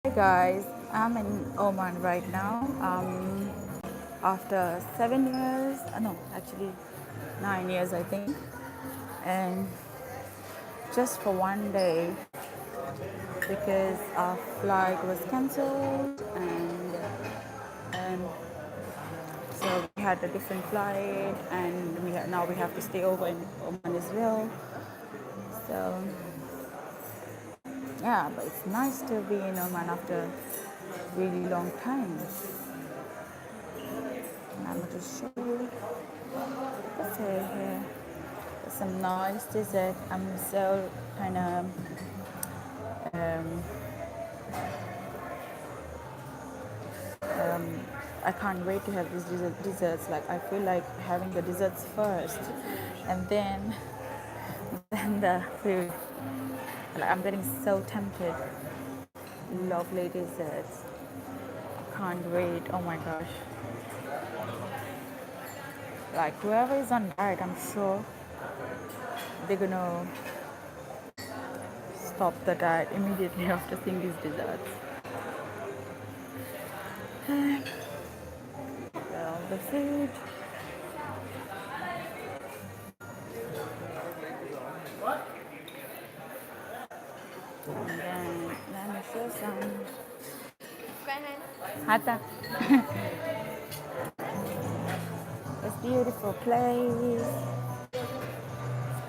Hi guys, I'm in Oman right now. After 7 years, no, actually 9 years, I think, and just for one day because our flight was cancelled, and so we had a different flight, and now we have to stay over in Oman as well. So yeah, but it's nice to be in Oman after a really long time. And I'm going to show you. Let's see here. Some nice dessert. I'm so kind of um, I can't wait to have these desserts. Like I feel like having the desserts first, and then the food. Like I'm getting so tempted. Lovely desserts. Can't wait. Oh my gosh. Like whoever is on diet, I'm sure they're gonna stop the diet immediately after seeing these desserts. Well, the food. And then let me show some. Hata. It's beautiful place.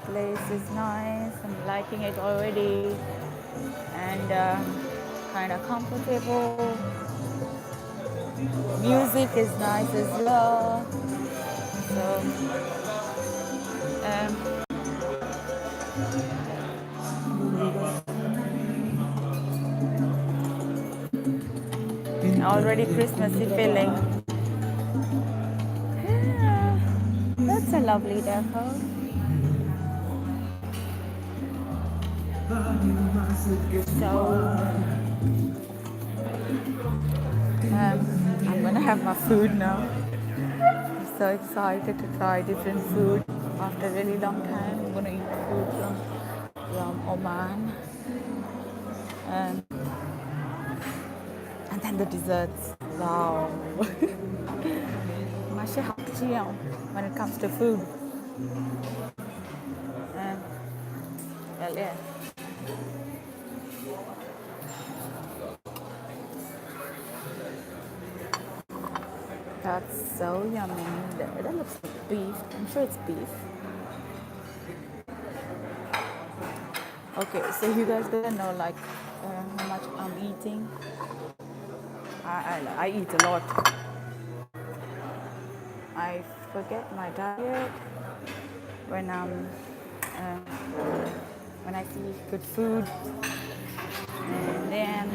Place is nice. I'm liking it already, and kind of comfortable. Music is nice as well. So um, already Christmassy feeling. Yeah, that's a lovely deco. So I'm gonna have my food now. I'm so excited to try different food after a really long time. I'm gonna eat food from Oman, and then the desserts. Wow, masih hakciam when it comes to food. And well, yeah, that's so yummy. That looks like beef. I'm sure it's beef. Okay, so you guys gotta know like how much I'm eating. I eat a lot. I forget my diet when uh, when I see good food, and then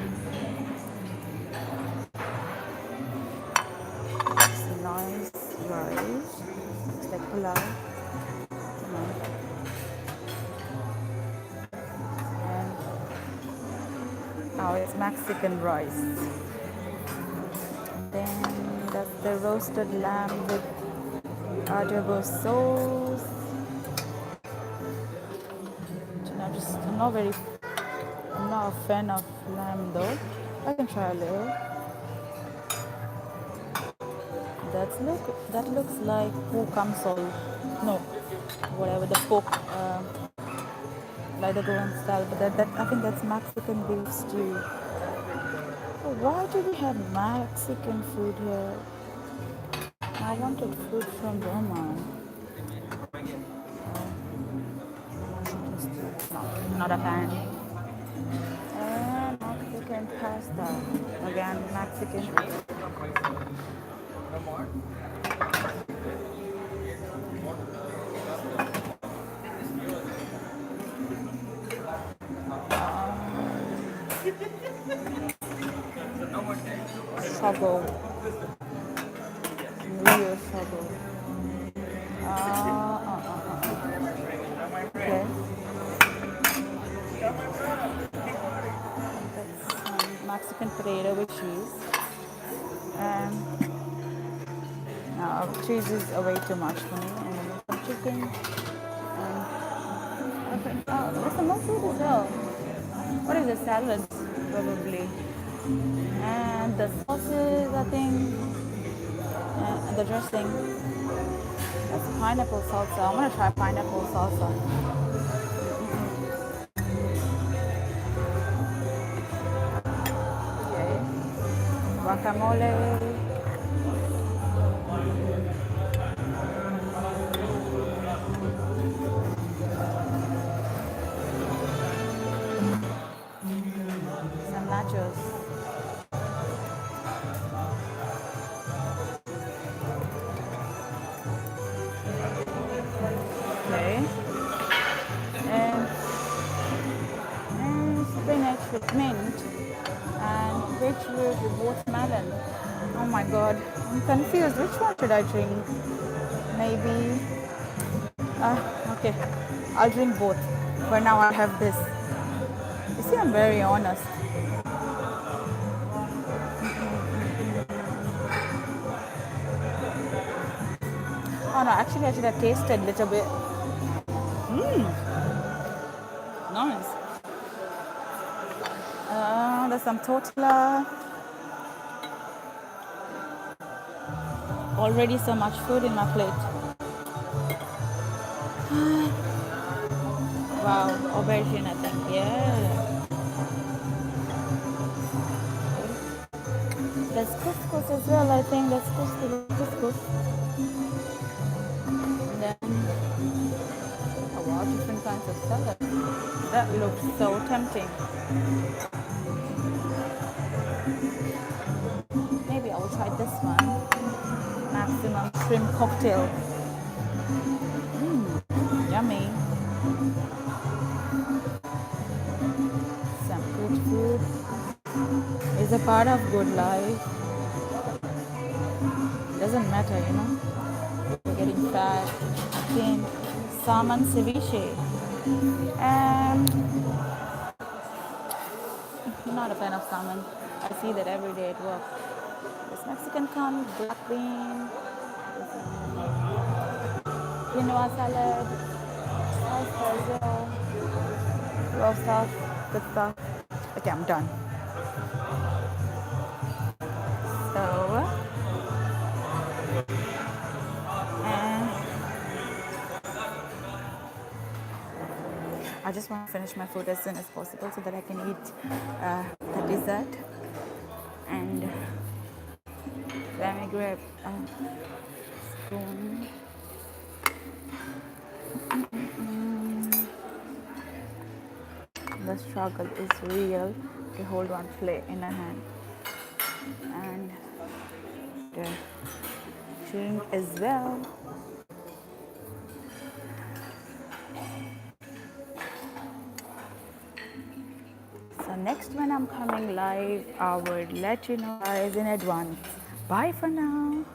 it's nice rice. It's like pulao, and now it's Mexican rice. Then that's the roasted lamb with adobo sauce. I'm not a fan of lamb though. I can try a little. That looks like pukamsol. No, whatever the pork, like the Goan style. But that I think that's Mexican beef stew. Oh, why do we have Mexican food here? I wanted food from Oman. No, not a fan. And Mexican pasta. Again, Mexican. Shogo. Real shogo. Okay. That's Mexican potato with cheese. And now cheese is way too much for me. And then some chicken. And there's some more food as well. What is a salad? Probably. the sauces, I think, and the dressing. That's pineapple salsa. I'm gonna try pineapple salsa. Okay. Guacamole. Some nachos. Okay. And, and spinach with mint and beetroot with watermelon. Oh my god, I'm confused. Which one should I drink? Maybe. Okay, I'll drink both. For now, I'll have this. You see, I'm very honest. Oh no, actually, I should have tasted a little bit. Nice. There's some tortilla. Already so much food in my plate. Wow, aubergine, I think. Yeah. There's couscous as well, I think. There's couscous. And then, oh wow, different kinds of salad. That looks so tempting. Maybe I will try this one. Maximum shrimp cocktail. Yummy. Some good food is a part of good life. Doesn't matter, you know. We're getting fat, thin. Salmon ceviche. Not a fan of salmon. I see that every day at work. This Mexican corn, black bean, quinoa salad, sliced basil, raw stuff, good stuff. Okay, I'm done. So, I just want to finish my food as soon as possible so that I can eat the dessert. And let me grab a spoon. The struggle is real to hold one plate in a hand. And the drink as well. So next when I'm coming live, I would let you know guys in advance. Bye for now.